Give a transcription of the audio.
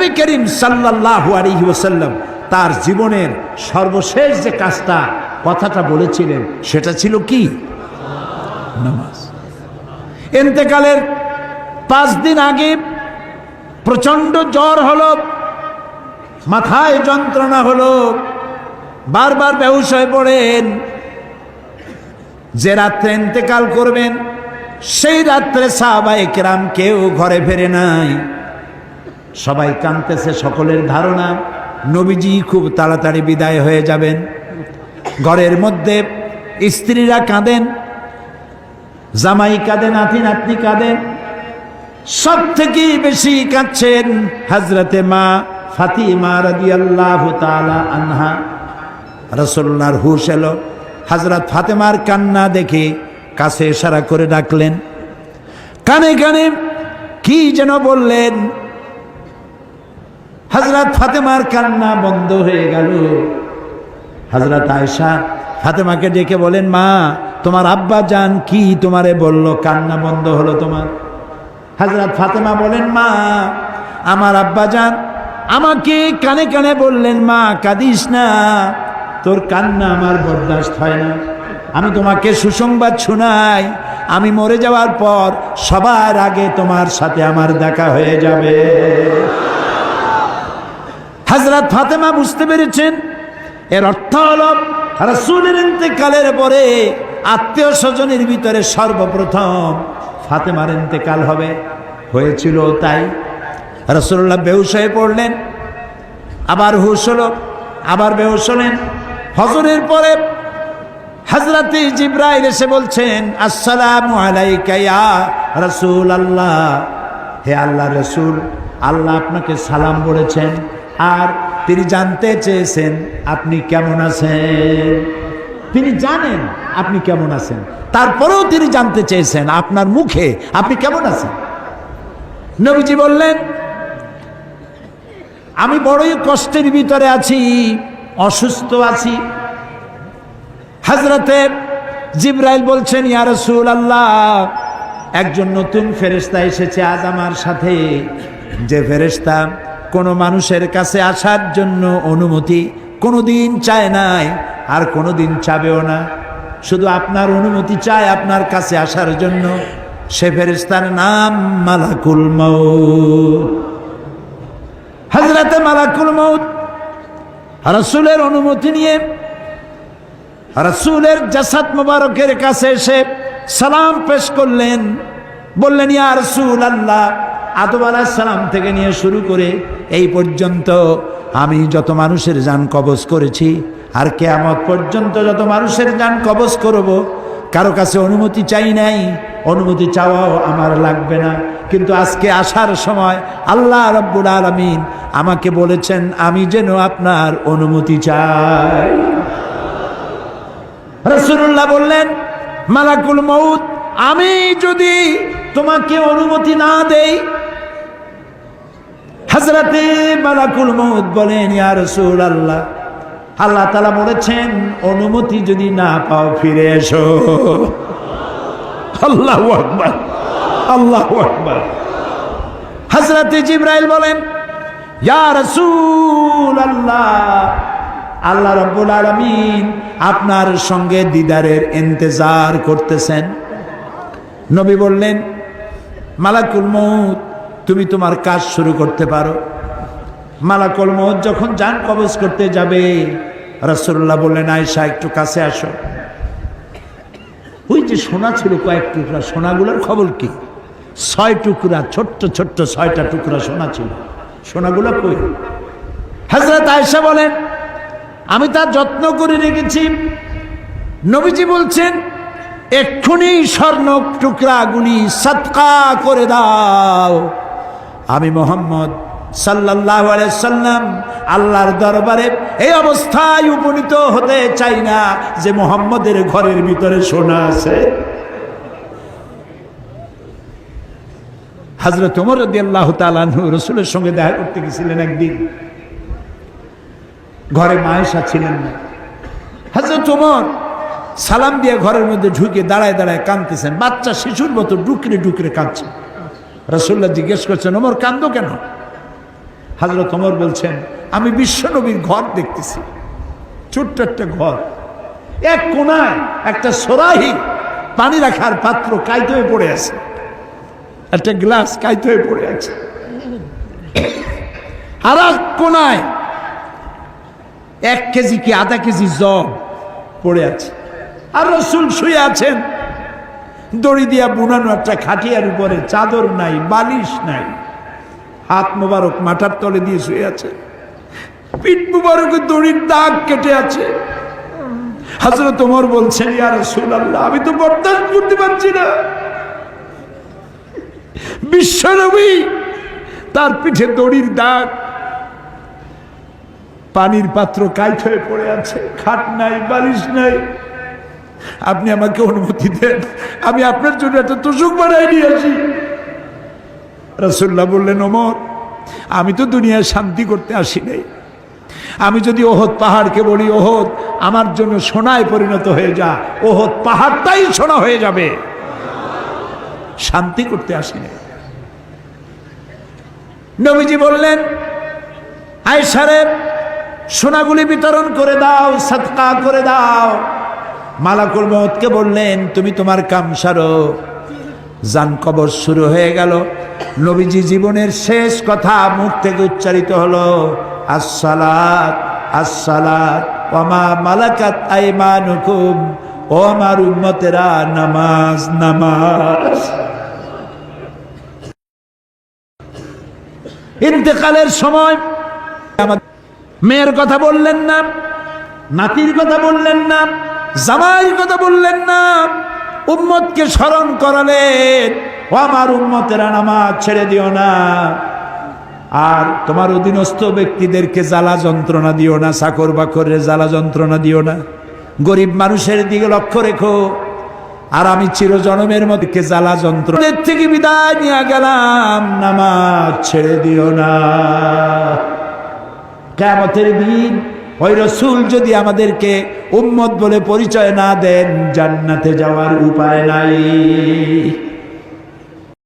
নবী করিম সাল্লাল্লাহু আলাইহি ওয়াসাল্লাম তার জীবনের সর্বশেষ যে কাজটা কথাটা বলেছিলেন সেটা ছিল কি? নামাজ। ইন্তেকালের 5 দিন আগে প্রচন্ড জ্বর হলো, মাথায় যন্ত্রণা হলো, বারবার বেহুশ হয়ে পড়েন। যে রাত্রে ইন্তেকাল করবেন সেই রাত্রে সাহাবায়ে কেরাম কেউ ঘরে ফেরে নাই, সবাই কাঁদতেছে। সকলের ধারণা নবীজি খুব তাড়াতাড়ি বিদায় হয়ে যাবেন। ঘরের মধ্যে স্ত্রীরা কাঁদেন, জামাই কাঁদে, নাতি নাতনি কাঁদেন। সব থেকে বেশি কাঁদছেন হযরতে মা ফাতিমা রাদিয়াল্লাহু তাআলা আনহা। রাসূলুল্লাহর হুশ এলো, হযরত ফাতেমার কান্না দেখে কাছে ইশারা করে ডাকলেন, কানে কানে কি যেন বললেন। হযরত ফাতেমার কান্না বন্ধ হয়ে গেল। হযরত আয়েশা ফাতেমাকে ডেকে বলেন, মা তোমার আব্বা জান কি তোমারে বলল, কান্না বন্ধ হলো তোমার? হযরত ফাতেমা বলেন, মা আমার আব্বা জান আমাকে কানে কানে বললেন, মা কাঁদিস না, তোর কান্না আমার বরদাস্ত হয় না। আমি তোমাকে সুসংবাদ শোনাই, আমি মরে যাওয়ার পর সবার আগে তোমার সাথে আমার দেখা হয়ে যাবে। হযরত ফাতেমা বুঝতে পেরেছেন এর অর্থ হলো রাসূলের ইন্তেকালের পরে আত্মীয় স্বজনের ভিতরে সর্বপ্রথম ফাতেমার ইন্তেকাল হবে। হয়েছিল তাই। রাসূলুল্লাহ বেহুশ হয়ে পড়লেন, আবার হুশ হলো, আবার বেহুশ হলেন। ফজরের পরে হযরত জিবরাইল এসে বলছেন, আসসালামু আলাইকা ইয়া রাসূলুল্লাহ, হে আল্লাহর রাসূল, আল্লাহ আপনাকে সালাম বলেছেন আর তিনি জানতে চেয়েছেন আপনি কেমন আছেন। তিনি জানেন আপনি কেমন আছেন, তারপরেও তিনি জানতে চেয়েছেন আপনার মুখে আপনি কেমন আছেন। নবীজি বললেন, আমি বড়ই কষ্টের ভিতরে আছি, অসুস্থ আছি। হযরতে জিবরাইল বলছেন, ইয়া রাসূলুল্লাহ, একজন নতুন ফেরেশতা এসেছে আজ আমার সাথে, যে ফেরেশতা কোনো মানুষের কাছে আসার জন্য অনুমতি কোনোদিন চায় নাই আর কোনোদিন চাবেও না, শুধু আপনার অনুমতি চায় আপনার কাছে আসার জন্য। সে ফেরেশতার নাম মালাকুল মউত। হযরতে মালাকুল মউত রাসূলের অনুমতি নিয়ে রাসূলের জাসাদ মুবারকের কাছে এসে সালাম পেশ করলেন। বললেন, ইয়া রাসূলুল্লাহ, আদম আলাইহিস সালাম থেকে নিয়ে শুরু করে এই পর্যন্ত আমি যত মানুষের জান কবজ করেছি আর কিয়ামত পর্যন্ত যত মানুষের জান কবজ করব, কারো কাছে অনুমতি চাই নাই, অনুমতি চাওয়াও আমার লাগবে না। কিন্তু আজকে আসার সময় আল্লাহ রাব্বুল আলামিন আমাকে বলেছেন আমি যেন আপনার অনুমতি চাই। রাসূলুল্লাহ বললেন, মালাকুল মউত, আমি যদি তোমাকে অনুমতি না দেই? হযরতে মালাকুল মউত বলেন, ইয়া রাসূলুল্লাহ, আল্লাহ তাআলা বলেছেন অনুমতি যদি না পাও ফিরে এসো। আল্লাহু আকবার, আল্লাহু আকবার। হযরতে জিবরাইল বলেন, ইয়া রাসূলুল্লাহ, আল্লাহ রাব্বুল আলামিন আপনার সঙ্গে দিদারের ইন্তজার করতেছেন। নবী বললেন, মালাকুল মউত, তুমি তোমার কাজ শুরু করতে পারো। মালাকুল মউত যখন জান কবজ করতে যাবে, রাসূলুল্লাহ বললেন, আয়েশা একটু কাছে আসো। ওই যে সোনা ছিল কয়েক টুকরা, সোনাগুলোর খবর কি? 6 টুকরা, ছোট্ট ছোট্ট 6টা টুকরা সোনা ছিল, সোনাগুলো কই? হযরত আয়েশা বলেন, আমি তার যত্ন করে রেখেছি। নবীজি বলছেন, এক্ষুনি স্বর্ণ টুকরাগুলি সদকা করে দাও। আমি মুহাম্মদ সাল্লাল্লাহু আলাইহি সাল্লাম আল্লাহর দরবারে এই অবস্থায় উপনীত হতে চাই না যে মুহাম্মদের ঘরের ভিতরে সোনা আছে। হযরত ওমর রাদিয়াল্লাহু তাআলা আনহু রাসূলের সঙ্গে দেখা করতে গেছিলেন একদিন। ঘরে মা আয়েশা ছিলেন না। হযরত ওমর সালাম দিয়ে ঘরের মধ্যে ঢুকে দাঁড়ায় দাঁড়ায় কাঁদতেছেন, বাচ্চা শিশুর মতো ডুকরে ডুকরে কাঁদছে। রাসূলুল্লাহ জিজ্ঞেস করছেন, ওমর কাঁদো কেন? হযরত ওমর বলছেন, আমি বিশ্বনবীর ঘর দেখতেছি, ছোট্ট একটা ঘর, এক কোনায় একটা সরাহি পানি রাখার পাত্র কাইত হয়ে পড়ে আছে, একটা গ্লাস কাইত হয়ে পড়ে আছে, আর এক কোনায় 1 কেজি কি আধা কেজি জব পড়ে আছে, আর রাসূল শুয়ে আছেন দড়ি দিয়া বুনানো একটা খাটিয়ার উপরে, চাদর নাই, বালিশ নাই, হাত মোবারক মাথার তলে দিয়ে শুয়ে আছে, পিঠ মোবারকে দড়ির দাগ কেটে আছে। হযরত ওমর বলছেন, ইয়া রাসূলুল্লাহ, আমি তো বরদাস্ত করতে পারছি না, বিশ্বনবী তার পিঠে দড়ির দাগ, পানির পাত্র কাইট হয়ে পড়ে আছে, খাট নাই, বালিশ নাই, আপনি আমাকে অনুমতি দেন, আমি আপনার জন্য একটা তোষক বানাই নিয়ে আসি। রাসূলুল্লাহ বললেন, ওমর, আমি তো দুনিয়ায় শান্তি করতে আসি নাই, আমি যদি ওহদ পাহাড়কে বলি, ওহদ আমার জন্য সোনায় পরিণত হয়ে যা, ওহদ পাহাড়টাই সোনা হয়ে যাবে, শান্তি করতে আসি নাই। নবীজি বললেন, আয়েশা রে, সোনাগুলি বিতরণ করে দাও, সাদকা করে দাও। মালাকুল মউতকে বললেন, তুমি তোমার কাম সারো। জান কবর শুরু হয়ে গেল। নবীজি জীবনের শেষ কথা মুখ থেকে উচ্চারিত হলো, আসসালাত আসসালাত ওয়া মা মালাকাত আইমানুকুম, ও আমার উম্মতেরা, নামাজ নামাজ। ইন্তেকালের সময় মেয়ের কথা বললেন না, নাতির কথা বললেন না, জামাইয়ের কথা বললেন না, উম্মতকে স্মরণ করালেন, ও আমার উম্মতেরা, নামাজ ছেড়ে দিও না, আর তোমার অধীনস্থ ব্যক্তিদেরকে জ্বালা যন্ত্রণা দিও না, চাকর বাকরের জ্বালা যন্ত্রণা দিও না, গরিব মানুষের দিকে লক্ষ্য রেখো, আর আমি চিরজনমের মধ্যে জ্বালা যন্ত্রণাদের থেকে বিদায় নিয়ে গেলাম, নামাজ ছেড়ে দিও না। কিয়ামতের দিন ওই রাসূল যদি আমাদেরকে উম্মত বলে পরিচয় না দেন, জান্নাতে যাওয়ার উপায় নাই।